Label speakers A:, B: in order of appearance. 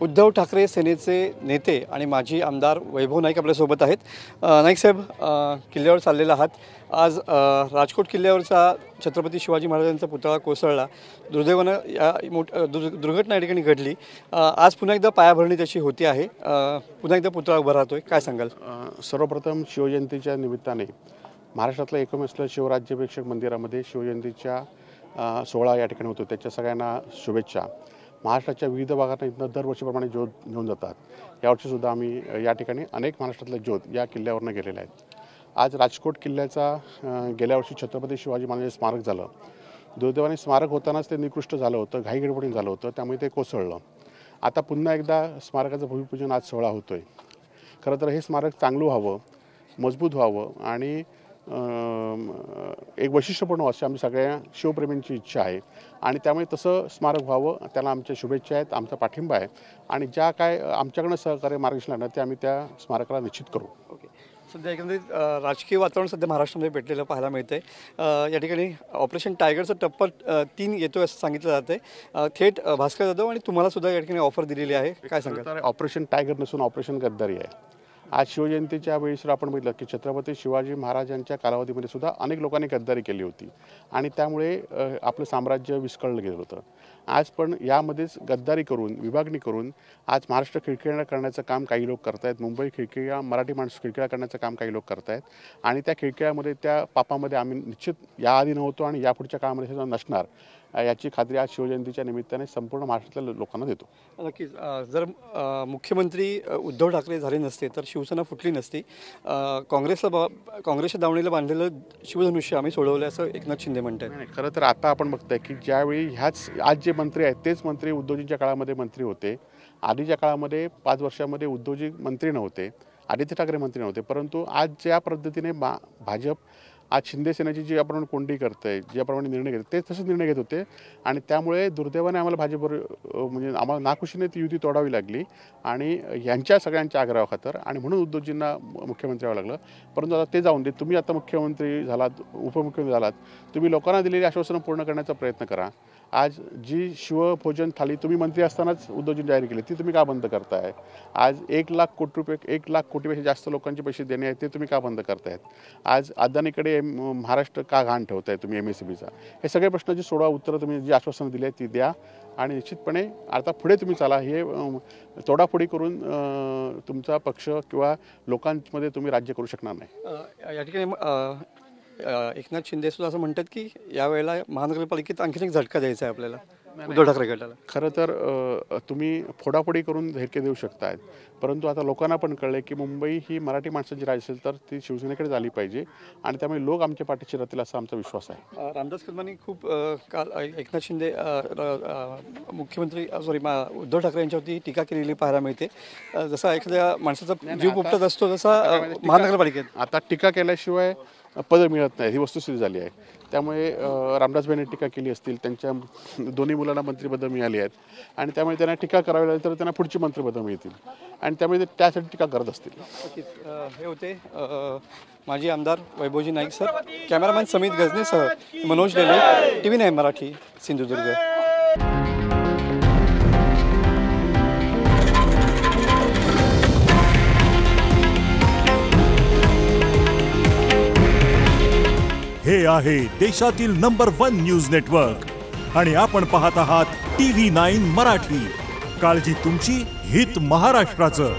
A: उद्धव ठाकरे सेनेचे नेते आणि माजी आमदार वैभव नाईक आपल्यासोबत आहेत। नाईक साहेब, किल्ल्यावर चाललेला आहात। आज राजकोट किल्ल्यावरचा छत्रपती शिवाजी महाराजांचा पुतळा कोसळला, दुर्दैवानं या दुर्घटना या ठिकाणी घडली। आज पुन्हा एकदा पायाभरणी त्याची होती आहे, पुन्हा एकदा पुतळा उभा राहतोय, काय सांगाल?
B: सर्वप्रथम शिवजयंतीच्या निमित्ताने महाराष्ट्रातल्या एकमेव असलेल्या शिवराज्याभिषेक मंदिरामध्ये शिवजयंतीच्या सोहळा या ठिकाणी होतो, त्याच्या सगळ्यांना शुभेच्छा। महाराष्ट्राच्या विविध भागांना इथनं दरवर्षीप्रमाणे ज्योत घेऊन जातात। यावर्षीसुद्धा आम्ही या ठिकाणी अनेक महाराष्ट्रातल्या ज्योत या किल्ल्यावरनं गेलेल्या आहेत। आज राजकोट किल्ल्याचा गेल्या वर्षी छत्रपती शिवाजी महाराजांचे स्मारक झालं। दुर्दैवाने स्मारक होतानाच ते निकृष्ट झालं होतं, घाईगडबडीने झालं होतं, त्यामुळे ते कोसळलं। आता पुन्हा एकदा स्मारकाचं भूमिपूजन आज सोहळा होतोय। खरं तर हे स्मारक चांगलं व्हावं, मजबूत व्हावं आणि एक वैशिष्ट्यपूर्ण अशी आमची सगळ्या शिवप्रेमींची इच्छा आहे आणि त्यामुळे तसं स्मारक व्हावं, त्याला आमच्या शुभेच्छा आहेत, आमचा पाठिंबा आहे आणि ज्या काय आमच्याकडनं सहकार्य मार्गदर्शन लागणार ते आम्ही त्या स्मारकाला निश्चित करू।
A: ओके, सध्या एकंदरीत राजकीय वातावरण सध्या महाराष्ट्रामध्ये पेटलेलं पाहायला मिळतंय। या ठिकाणी ऑपरेशन टायगरचा टप्पा 3 येतोय असं सांगितलं जातंय। थेट भास्कर जाधव आणि तुम्हाला सुद्धा या ठिकाणी ऑफर दिलेली आहे, काय सांगाल?
B: ऑपरेशन टायगर नसून ऑपरेशन गद्दारी आहे। आज शिवजयंतीच्या वेळेस आपण बघितलं की छत्रपती शिवाजी महाराजांच्या कालावधीमध्ये सुद्धा अनेक लोकांनी गद्दारी केली होती आणि त्यामुळे आपलं साम्राज्य विस्कळलं गेलं होतं। आज पण यामध्येच गद्दारी करून, विभागणी करून आज महाराष्ट्र खिळखिळा करण्याचं काम काही लोक करत आहेत। मुंबई खिळखिळा, मराठी माणूस खिळखिळा करण्याचं काम काही लोक करत आहेत आणि त्या खिळखिळ्यामध्ये, त्या पापामध्ये आम्ही निश्चित याआधी नव्हतो आणि यापुढच्या काळामध्ये सुद्धा नसणार याची खात्री आज शिवजयंतीच्या निमित्ताने संपूर्ण महाराष्ट्रातल्या लोकांना देतो।
A: नक्कीच, जर मुख्यमंत्री उद्धव ठाकरे झाले नसते तर शिवसेना फुटली नसती। काँग्रेसच्या दावणीला बांधलेलं शिवधनुष्य आम्ही सोडवलं असं एकनाथ शिंदे म्हणतात।
B: खरं तर आता आपण बघतोय की ज्यावेळी ह्याच आज जे मंत्री आहेत तेच मंत्री उद्धवजींच्या काळामध्ये मंत्री होते। आधीच्या काळामध्ये 5 वर्षामध्ये उद्धवजी मंत्री नव्हते, आदित्य ठाकरे मंत्री नव्हते, परंतु आज ज्या पद्धतीने भाजप आज शिंदे सेनेची जी आपण कोंडी करते, ज्याप्रमाणे निर्णय घेते ते तसेच निर्णय घेत होते आणि त्यामुळे दुर्दैवाने आम्हाला भाजपवर म्हणजे आम्हाला नाखुशीने ती युती तोडावी लागली आणि यांच्या सगळ्यांच्या आग्रहाखातर आणि म्हणून उद्धवजींना मुख्यमंत्री व्हावं लागलं। परंतु आता ते जाऊन दे, तुम्ही आता मुख्यमंत्री झालात, उपमुख्यमंत्री झालात, तुम्ही लोकांना दिलेली आश्वासनं पूर्ण करण्याचा प्रयत्न करा। आज जी शिवभोजन थाली तुम्ही मंत्री असतानाच उद्धवजींनी जाहीर केली ती तुम्ही का बंद करताय? आज 1 लाख कोटी रुपये, 1 लाख कोटीपेक्षा जास्त लोकांचे पैसे देणे आहेत ते तुम्ही का बंद करतायत? आज अदानीकडे महाराष्ट्र का घाण ठेवताय तुम्ही MSCBचा? हे सगळे प्रश्नाची सोडवा, उत्तरं तुम्ही जी आश्वासनं दिली आहेत ती द्या आणि निश्चितपणे आता पुढे तुम्ही चाला। हे तोडाफोडी करून तुमचा पक्ष किंवा लोकांमध्ये तुम्ही राज्य करू शकणार नाही।
A: या ठिकाणी एकनाथ शिंदे सुद्धा असं म्हणतात की यावेळेला महानगरपालिकेत आणखी एक झटका द्यायचा आहे आपल्याला उद्धव ठाकरे गटाला।
B: खरं तर तुम्ही फोडाफोडी करून झटके देऊ शकतायत, परंतु आता लोकांना पण कळलं की मुंबई ही मराठी माणसाची राज असेल तर ती शिवसेनेकडे झाली पाहिजे आणि त्यामुळे लोक आमच्या पाठीशी राहतील असा आमचा विश्वास आहे।
A: रामदास कदमांनी खूप काल एकनाथ शिंदे उद्धव ठाकरे यांच्यावरती टीका केलेली पाहायला मिळते। जसा एखाद्या माणसाचा जीव उपटत असतो तसा महानगरपालिकेत
B: आता टीका केल्याशिवाय पद मिळत नाही, ही वस्तुस्थिती झाली आहे। त्यामुळे रामदासभाईंनी टीका केली असतील, त्यांच्या दोन्ही मुलांना मंत्रिपदं मिळाली आहेत आणि त्यामुळे त्यांना टीका करावी लागली तर त्यांना पुढची मंत्रिपदं मिळतील आणि त्यामुळे ते त्यासाठी टीका करत असतील।
A: हे होते माजी आमदार वैभवजी नाईक सर। कॅमेरामॅन समित गजनेसह मनोज डेले, TV9 मराठी, सिंधुदुर्ग।
C: हे आहे देशातील नंबर 1 न्यूज नेटवर्क आणि आपण पाहत आहात TV9 मराठी। काळजी तुमची, हित महाराष्ट्राचं।